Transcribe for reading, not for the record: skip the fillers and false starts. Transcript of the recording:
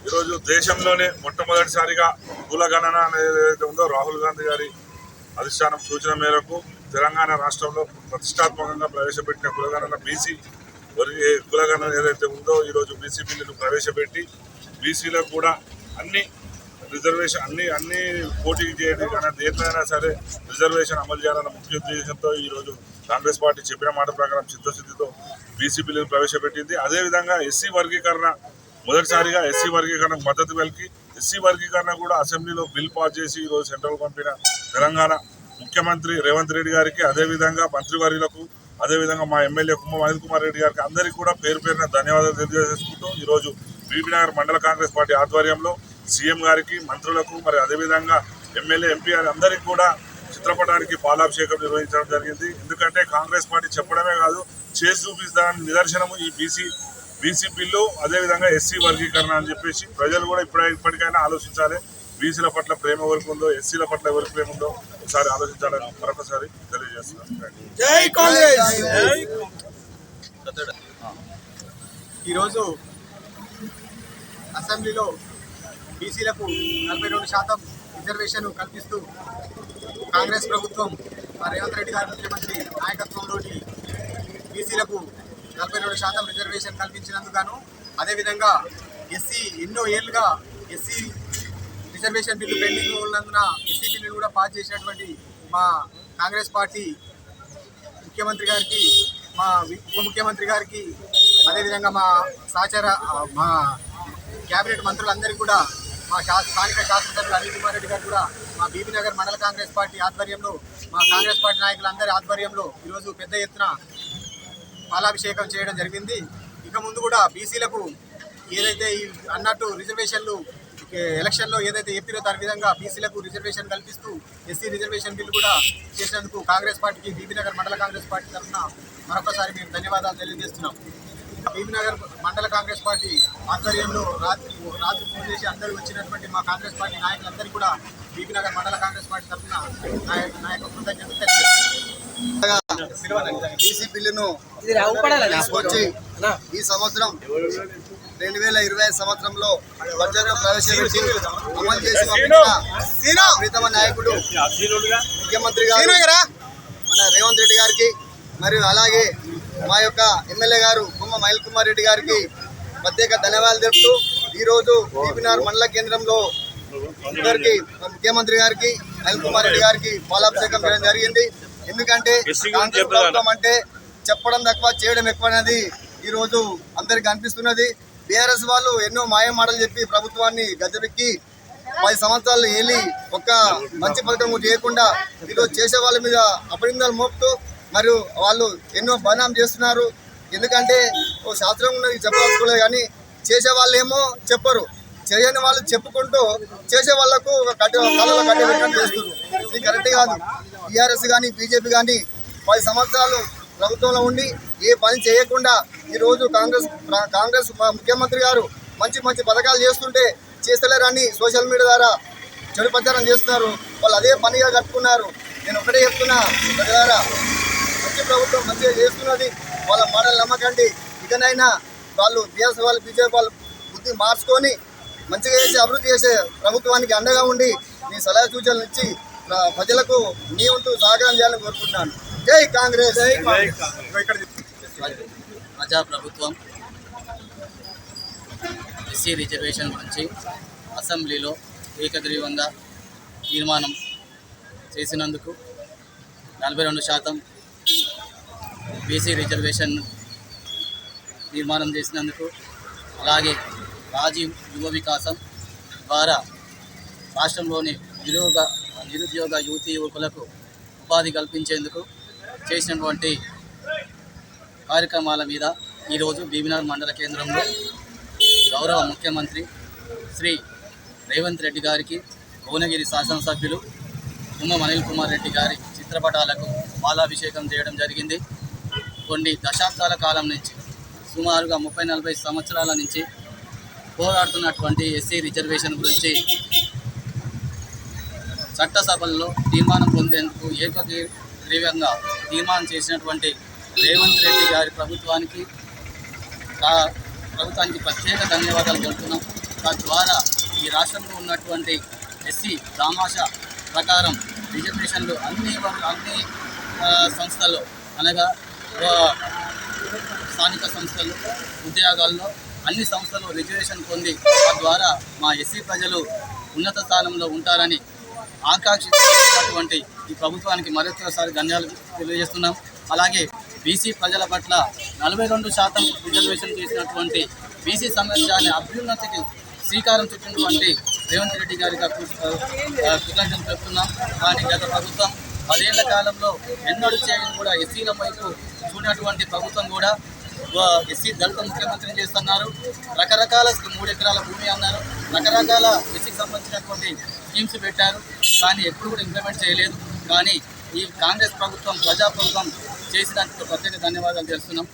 ఈరోజు దేశంలోనే మొట్టమొదటిసారిగా కులగణన అనేది ఏదైతే ఉందో రాహుల్ గాంధీ గారి అధిష్టానం సూచన మేరకు తెలంగాణ రాష్ట్రంలో ప్రతిష్టాత్మకంగా ప్రవేశపెట్టిన కులగణన బీసీ కులగణన ఏదైతే ఉందో ఈరోజు బీసీ బిల్లును ప్రవేశపెట్టి బీసీలకు కూడా అన్ని రిజర్వేషన్ అన్ని పోటీకి చేయడం కానీ దేనిపైనా సరే రిజర్వేషన్ అమలు చేయాలన్న ముఖ్య ఉద్దేశంతో ఈరోజు కాంగ్రెస్ పార్టీ చెప్పిన మాట ప్రకారం చిత్తశుద్ధితో బీసీ బిల్లును ప్రవేశపెట్టింది. అదేవిధంగా ఎస్సీ వర్గీకరణ మొదటిసారిగా ఎస్సీ వర్గీకరణకు మద్దతు పలికి ఎస్సీ వర్గీకరణ కూడా అసెంబ్లీలో బిల్ పాస్ చేసి ఈరోజు సెంట్రల్ పంపిన తెలంగాణ ముఖ్యమంత్రి రేవంత్ రెడ్డి గారికి, అదేవిధంగా మంత్రివర్యులకు, అదేవిధంగా మా ఎమ్మెల్యే అనిల్ కుమార్ రెడ్డి గారికి అందరికీ కూడా పేరు పేరున ధన్యవాదాలు తెలియజేసుకుంటూ ఈరోజు బీబీనగర్ మండల కాంగ్రెస్ పార్టీ ఆధ్వర్యంలో సీఎం గారికి, మంత్రులకు, మరి అదేవిధంగా ఎమ్మెల్యే ఎంపీ అందరికీ కూడా చిత్రపటానికి పాలాభిషేకం నిర్వహించడం జరిగింది. ఎందుకంటే కాంగ్రెస్ పార్టీ చెప్పడమే కాదు, చేసి చూపిస్తానని నిదర్శనము ఈ బీసీ బిల్లు, అదేవిధంగా ఎస్సీ వర్గీకరణ అని చెప్పేసి ప్రజలు కూడా ఇప్పటికైనా ఆలోచించాలి. బీసీల పట్ల ప్రేమ ఎవరికి ఉందో, ఎస్సీల పట్ల ఎవరికి ప్రేమ ఉందో ఒకసారి ఆలోచించాలని మరొకసారి తెలియజేస్తున్నాను. ఈరోజు అసెంబ్లీలో బీసీలకు 42% రిజర్వేషన్ కల్పిస్తూ కాంగ్రెస్ ప్రభుత్వం రేవంత్ రెడ్డి గారి ముఖ్యమంత్రి నాయకత్వంలోని బీసీలకు 42% రిజర్వేషన్ కల్పించినందుకు గాను, అదేవిధంగా ఎస్సీ ఎన్నో ఏళ్ళుగా ఎస్సీ రిజర్వేషన్ బిల్లు పెండింగ్ ఉన్నందున ఎస్సీ బిల్లును కూడా పాస్ చేసినటువంటి మా కాంగ్రెస్ పార్టీ ముఖ్యమంత్రి గారికి, మా ఉప ముఖ్యమంత్రి గారికి, అదేవిధంగా మా క్యాబినెట్ మంత్రులందరికీ కూడా, మా స్థానిక శాసనసభ్యులు అనిల్ కుమార్ రెడ్డి గారు కూడా మా బీబీనగర్ మండల కాంగ్రెస్ పార్టీ ఆధ్వర్యంలో, మా కాంగ్రెస్ పార్టీ నాయకులందరి ఆధ్వర్యంలో ఈరోజు పెద్ద ఎత్తున పాలాభిషేకం చేయడం జరిగింది. ఇక ముందు కూడా బీసీలకు ఏదైతే అన్నట్టు రిజర్వేషన్లు ఎలక్షన్లో ఏదైతే చెప్పిరో దాని విధంగా బీసీలకు రిజర్వేషన్ కల్పిస్తూ ఎస్సీ రిజర్వేషన్ బిల్లు కూడా చేసినందుకు కాంగ్రెస్ పార్టీకి బీబీనగర్ మండల కాంగ్రెస్ పార్టీ తరఫున మరొకసారి మేము ధన్యవాదాలు తెలియజేస్తున్నాం. బీబీనగర్ మండల కాంగ్రెస్ పార్టీ ఆధ్వర్యంలో రాత్రి ఫోన్ చేసి అందరూ వచ్చినటువంటి మా కాంగ్రెస్ పార్టీ నాయకులందరికీ కూడా బీబీనగర్ మండల కాంగ్రెస్ పార్టీ తరఫున నా యొక్క కృతజ్ఞతలు తెలియజేస్తున్నాం. బీసీ బిల్లును తీసుకొచ్చి ఈ సంవత్సరం 2025 సంవత్సరంలో బడ్జెట్లో ప్రవేశపెట్టి అమలు చేసి పంపించిన ప్రీతమ నాయకుడు ముఖ్యమంత్రి గారు మన రేవంత్ రెడ్డి గారికి మరియు అలాగే మా యొక్క ఎమ్మెల్యే గారు కుమ్మ మహిళ్ కుమార్ రెడ్డి గారికి ప్రత్యేక ధన్యవాదాలు తెలుపుతూ ఈరోజు బీబీనగర్ మండల కేంద్రంలో ఇద్దరికి ముఖ్యమంత్రి గారికి మహిళ్ కుమార్ రెడ్డి గారికి పాలాభిషేకం చేయడం జరిగింది. ఎందుకంటే కాంగ్రెస్ ప్రభుత్వం అంటే చెప్పడం తక్కువ చేయడం ఎక్కువ అనేది ఈరోజు అందరికి కనిపిస్తున్నది. బీఆర్ఎస్ వాళ్ళు ఎన్నో మాయ మాటలు చెప్పి ప్రభుత్వాన్ని గద్దెపెక్కి 10 సంవత్సరాలు ఏలి ఒక్క మంచి పథకం చేయకుండా ఈరోజు చేసే వాళ్ళ మీద అపనిందలు మోపుతూ మరియు వాళ్ళు ఎన్నో బదనాం చేస్తున్నారు. ఎందుకంటే ఓ శాస్త్రం ఉన్నది చెప్పదలుచుకోలేదు, కానీ చేసే వాళ్ళు ఏమో చెప్పరు, చేయని వాళ్ళు చెప్పుకుంటూ చేసే వాళ్ళకు కాళ్ళలో కట్టబెట్టడం చేస్తున్నారు. ఇది కరెక్ట్ కాదు. టీఆర్ఎస్ కానీ బీజేపీ కానీ 10 సంవత్సరాలు ప్రభుత్వంలో ఉండి ఏ పని చేయకుండా ఈరోజు కాంగ్రెస్ ముఖ్యమంత్రి గారు మంచి పథకాలు చేస్తుంటే చేస్తలేరని సోషల్ మీడియా ద్వారా చెడు ప్రచారం చేస్తున్నారు. వాళ్ళు అదే పనిగా కట్టుకున్నారు. నేను ఒకటే చెప్తున్నా, ప్రజలారా, మంచి ప్రభుత్వం మంచిగా చేస్తున్నది, వాళ్ళ మాటలు నమ్మకండి. ఇకనైనా వాళ్ళు బీఆర్ఎస్ వాళ్ళు బీజేపీ వాళ్ళు బుద్ధి మార్చుకొని మంచిగా చేసి అభివృద్ధి చేసే ప్రభుత్వానికి అండగా ఉండి మీ సలహా సూచనలు ఇచ్చి ప్రజలకు మీ వంతు సహకారం చేయాలని కోరుకుంటున్నాను. జై కాంగ్రెస్. ప్రజాప్రభుత్వం ఎస్సీ రిజర్వేషన్ గురించి అసెంబ్లీలో ఏకగ్రీవంగా తీర్మానం చేసినందుకు 42% బీసీ రిజర్వేషన్ తీర్మానం చేసినందుకు, అలాగే రాజీవ్ యువ వికాసం ద్వారా రాష్ట్రంలోని నిరుద్యోగ యువకులకు ఉపాధి కల్పించేందుకు చేసినటువంటి కార్యక్రమాల మీద ఈరోజు బీబీనగర్ మండల కేంద్రంలో గౌరవ ముఖ్యమంత్రి శ్రీ రేవంత్ రెడ్డి గారికి భువనగిరి శాసనసభ్యులు కుమ్మ మనిల్ కుమార్ రెడ్డి గారి చిత్రపటాలకు పాలాభిషేకం చేయడం జరిగింది. కొన్ని దశాబ్దాల కాలం నుంచి, సుమారుగా 30-40 సంవత్సరాల నుంచి పోరాడుతున్నటువంటి ఎస్సీ రిజర్వేషన్ గురించి చట్టసభల్లో తీర్మానం పొందేందుకు ఏకగ్రీవంగా తీర్మానం చేసినటువంటి రేవంత్ రెడ్డి గారి ప్రభుత్వానికి ప్రత్యేక ధన్యవాదాలు తెలుపుతున్నాం. తద్వారా ఈ రాష్ట్రంలో ఉన్నటువంటి ఎస్సీ దామాషా ప్రకారం రిజర్వేషన్లు అన్ని సంస్థలు, అనగా స్థానిక సంస్థలు, ఉద్యోగాల్లో అన్ని సంస్థలు రిజర్వేషన్ పొంది తద్వారా మా ఎస్సీ ప్రజలు ఉన్నత స్థానంలో ఉంటారని ఆకాంక్షించినటువంటి ఈ ప్రభుత్వానికి మరొకసారి ధన్యవాదాలు తెలియజేస్తున్నాం. అలాగే బీసీ ప్రజల పట్ల 42% రిజర్వేషన్ చేసినటువంటి బీసీ సమాజాన్ని అభ్యున్నతికి శ్రీకారం చుట్టినటువంటి రేవంత్ రెడ్డి గారికి కృతజ్ఞతలు చెప్తున్నాం. కానీ గత ప్రభుత్వం 10 ఏళ్ల కాలంలో ఎన్నడూ చేయని కూడా ఎస్సీల వైపు చూడటువంటి ప్రభుత్వం కూడా ఎస్సీ దళిత ముఖ్యమంత్రిని చేస్తున్నారు. రకరకాల 3 ఎకరాల భూమి అన్నారు, రకరకాల ఎస్సీకి సంబంధించినటువంటి స్కీమ్స్ పెట్టారు, కానీ ఎప్పుడు కూడా ఇంప్లిమెంట్ చేయలేదు. కానీ ఈ కాంగ్రెస్ ప్రభుత్వం ప్రజాప్రభుత్వం చేసినందుకు ప్రత్యేక ధన్యవాదాలు చేస్తున్నాం.